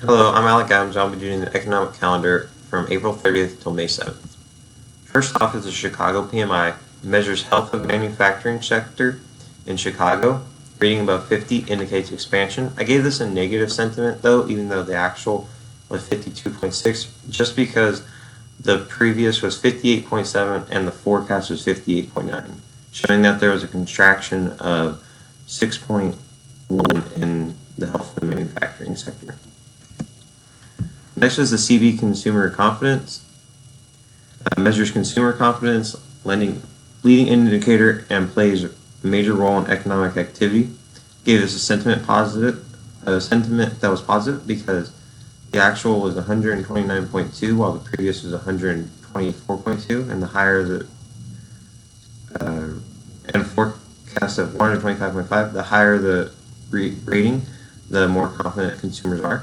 Hello, I'm Alec Adams. I'll be doing the economic calendar from April 30th till May 7th. First off is the Chicago PMI. It measures health of manufacturing sector in Chicago. Reading above 50 indicates expansion. I gave this a negative sentiment though, even though the actual was 52.6, just because the previous was 58.7 and the forecast was 58.9, showing that there was a contraction of 6.1 in the health of the manufacturing sector. Next is the CB Consumer Confidence. Measures consumer confidence, leading indicator, and plays a major role in economic activity. Gave this a sentiment that was positive because the actual was 129.2 while the previous was 124.2, and the higher the and forecast of 125.5, the higher the rating, the more confident consumers are.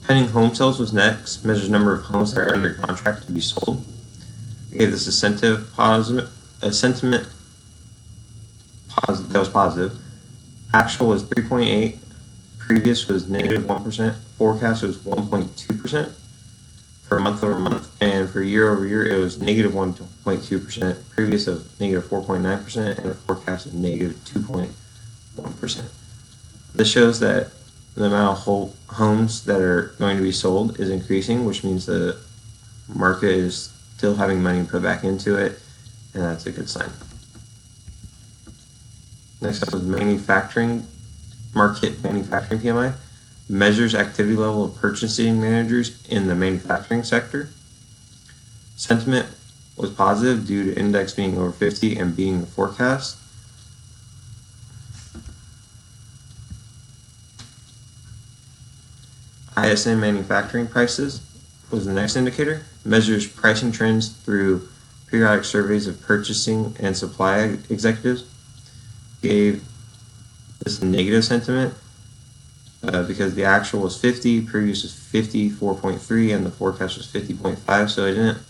Pending home sales was next. Measures number of homes that are under contract to be sold. I gave this a sentiment that was positive. Actual was 3.8. Previous was -1%. Forecast was 1.2% for month over month, and for year over year it was -1.2%. Previous of -4.9%, and a forecast of -2.1%. This shows that the amount of homes that are going to be sold is increasing, which means the market is still having money put back into it, and that's a good sign. Next up is manufacturing PMI. Measures activity level of purchasing managers in the manufacturing sector. Sentiment was positive due to index being over 50 and beating the forecast. ISM manufacturing prices was the next indicator. Measures pricing trends through periodic surveys of purchasing and supply executives. Gave this a negative sentiment because the actual was 50, previous was 54.3, and the forecast was 50.5, so it didn't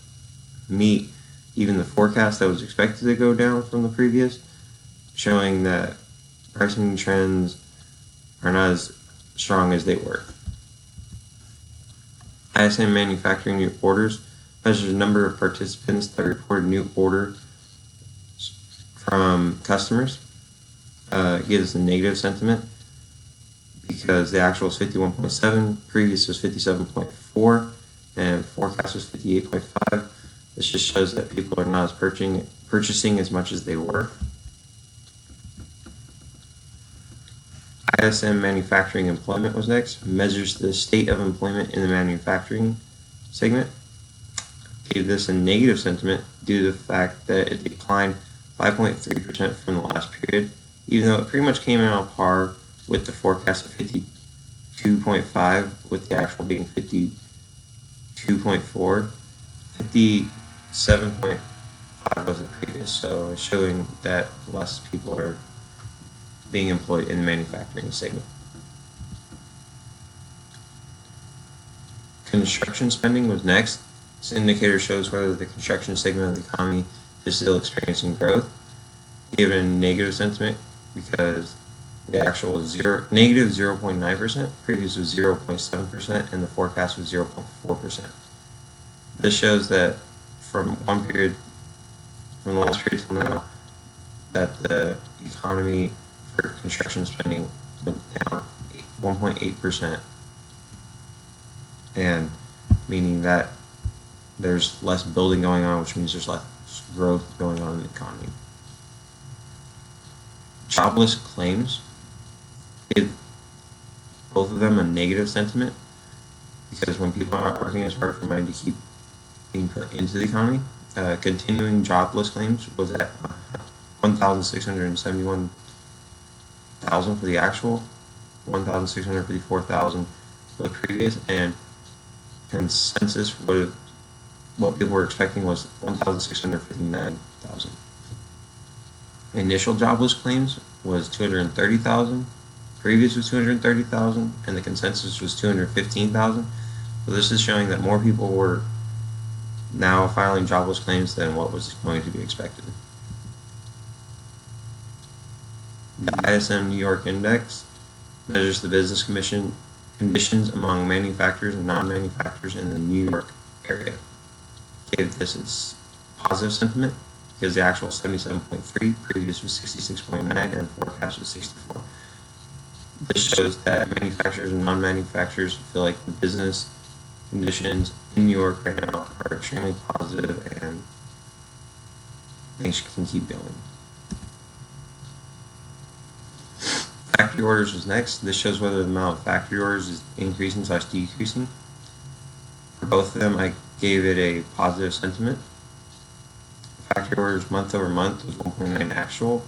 meet even the forecast that was expected to go down from the previous, showing that pricing trends are not as strong as they were. ISM manufacturing new orders measures the number of participants that reported new orders from customers. Gives a negative sentiment because the actual was 51.7, previous was 57.4, and forecast was 58.5. This just shows that people are not as purchasing as much as they were. ISM manufacturing employment was next. Measures the state of employment in the manufacturing segment. Gave this a negative sentiment due to the fact that it declined 5.3% from the last period, even though it pretty much came in on par with the forecast of 52.5, with the actual being 52.4. 57.5 was the previous, so it's showing that less people are being employed in the manufacturing segment. Construction spending was next. This indicator shows whether the construction segment of the economy is still experiencing growth. Given a negative sentiment because the actual was negative 0.9%, previous was 0.7%, and the forecast was 0.4%. This shows that from the last period till now, that the economy for construction spending went down 1.8%, and meaning that there's less building going on, which means there's less growth going on in the economy. Jobless claims, both of them a negative sentiment because when people aren't working, it's hard for money to keep being put into the economy. Continuing jobless claims was at 1,671,000 for the actual, 1,654,000 for the previous, and consensus what people were expecting was 1,659,000. Initial jobless claims was 230,000, previous was 230,000, and the consensus was 215,000. So this is showing that more people were now filing jobless claims than what was going to be expected. The ISM New York Index measures the business conditions among manufacturers and non-manufacturers in the New York area. Gave this its positive sentiment because the actual 77.3, previous was 66.9, and the forecast was 64. This shows that manufacturers and non-manufacturers feel like the business conditions in New York right now are extremely positive and things can keep going. Factory orders was next. This shows whether the amount of factory orders is increasing / decreasing. For both of them, I gave it a positive sentiment. Factory orders month over month was 1.9 actual.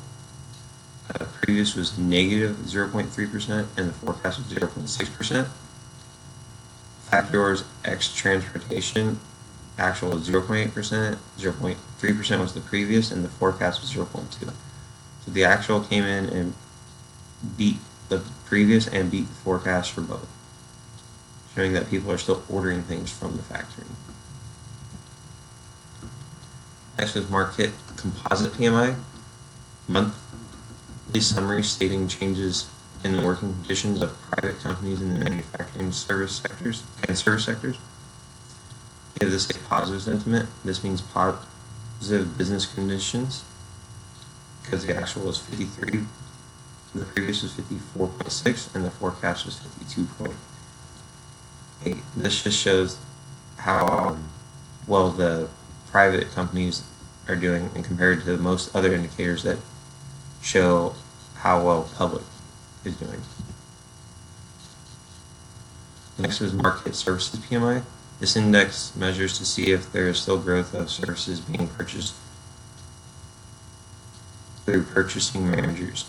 Previous was negative 0.3%, and the forecast was 0.6%. Factory orders X transportation actual was 0.8%, 0.3% was the previous, and the forecast was 0.2. So the actual came in and beat the previous and beat the forecast for both, showing that people are still ordering things from the factory. Next was Market Composite PMI, monthly summary stating changes in the working conditions of private companies in the manufacturing and service sectors. Give this a positive sentiment. This means positive business conditions because the actual was 53, the previous was 54.6, and the forecast was 52.8. This just shows how well the private companies are doing and compared to most other indicators that show how well public is doing. Next is Market Services PMI. This index measures to see if there is still growth of services being purchased through purchasing managers.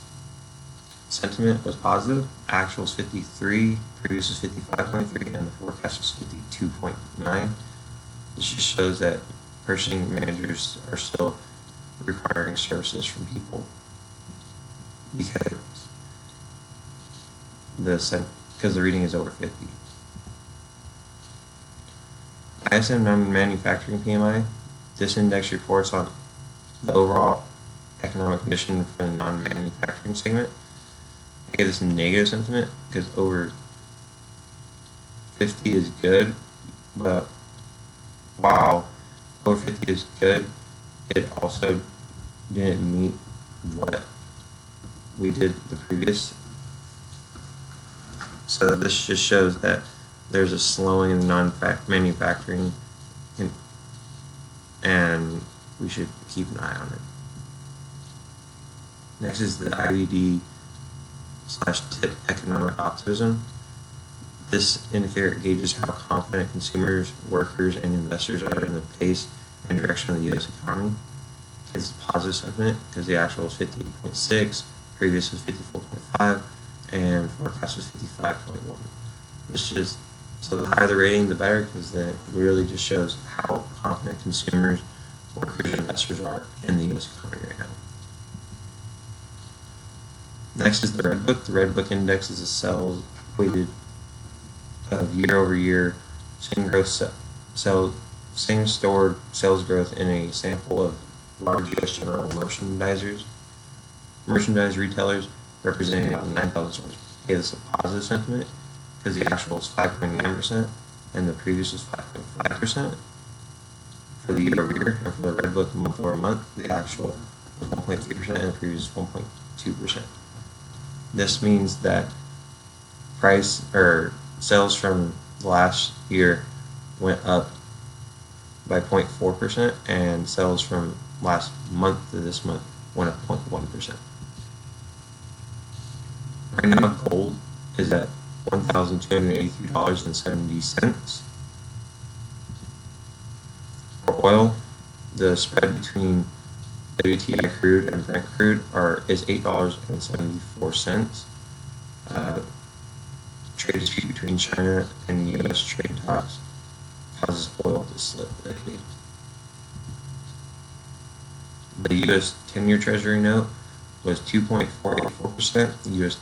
Sentiment was positive. Actual was 53, previous was 55.3, and the forecast was 52.9. This just shows that purchasing managers are still requiring services from people because the reading is over 50. ISM non-manufacturing PMI. This index reports on the overall economic condition for the non-manufacturing segment. I give this a negative sentiment because over 50 is good, but while over 50 is good, it also didn't meet what we did the previous. So this just shows that there's a slowing in non-manufacturing, and we should keep an eye on it. Next is the IBD/TIP economic optimism. This indicator gauges how confident consumers, workers, and investors are in the pace and direction of the U.S. economy. It's positive sentiment because the actual was 58.6, previous was 54.5, and forecast was 55.1. So the higher the rating, the better, because that really just shows how confident consumers, workers, and investors are in the U.S. economy right now. Next is the Red Book. The Red Book Index is a sales weighted of year-over-year same store sales growth in a sample of large U.S. general merchandise retailers representing about 9,000 stores. Gave this a positive sentiment because the actual was 5.9% and the previous was 5.5% for the year-over-year. And for the Red Book month-over-month, the actual was 1.3% and the previous was 1.2%. This means that sales from last year went up by 0.4%, and sales from last month to this month went up 0.1%. Right now, gold is at $1,283.70. For oil, the spread between WTI crude and Brent crude is $8.74. Trade dispute between China and U.S. trade talks causes oil to slip lately. The U.S. 10-year Treasury note was 2.484%. The U.S.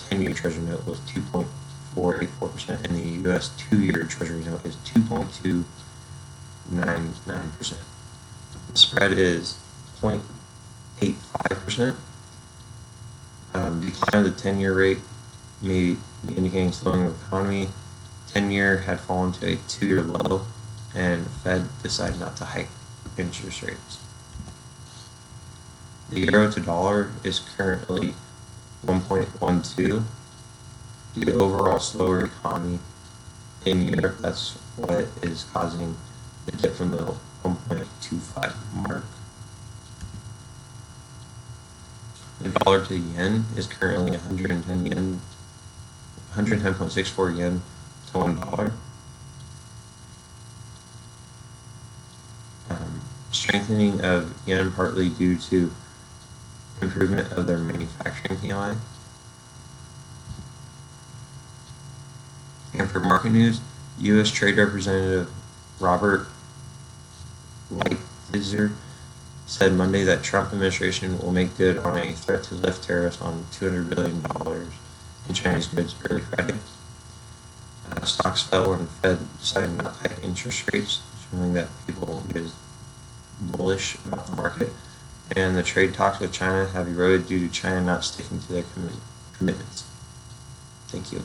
10-year Treasury note was 2.484%, and the U.S. 2-year Treasury note is 2.299%. The spread is 0.85%. Decline of the 10-year rate may be indicating slowing of the economy. 10-year had fallen to a 2-year low, and the Fed decided not to hike interest rates. The euro to dollar is currently 1.12. Due to overall slower economy in Europe, that's what is causing the dip from the 1.25 mark. The dollar to yen is currently 110 yen, 110.64 yen to $1. Strengthening of yen partly due to improvement of their manufacturing PMI. And for market news, U.S. Trade Representative Robert Lighthizer said Monday that Trump administration will make good on a threat to lift tariffs on $200 billion in Chinese goods early Friday. Stocks fell when the Fed decided not to hike interest rates, showing that people is bullish about the market. And the trade talks with China have eroded due to China not sticking to their commitments. Thank you.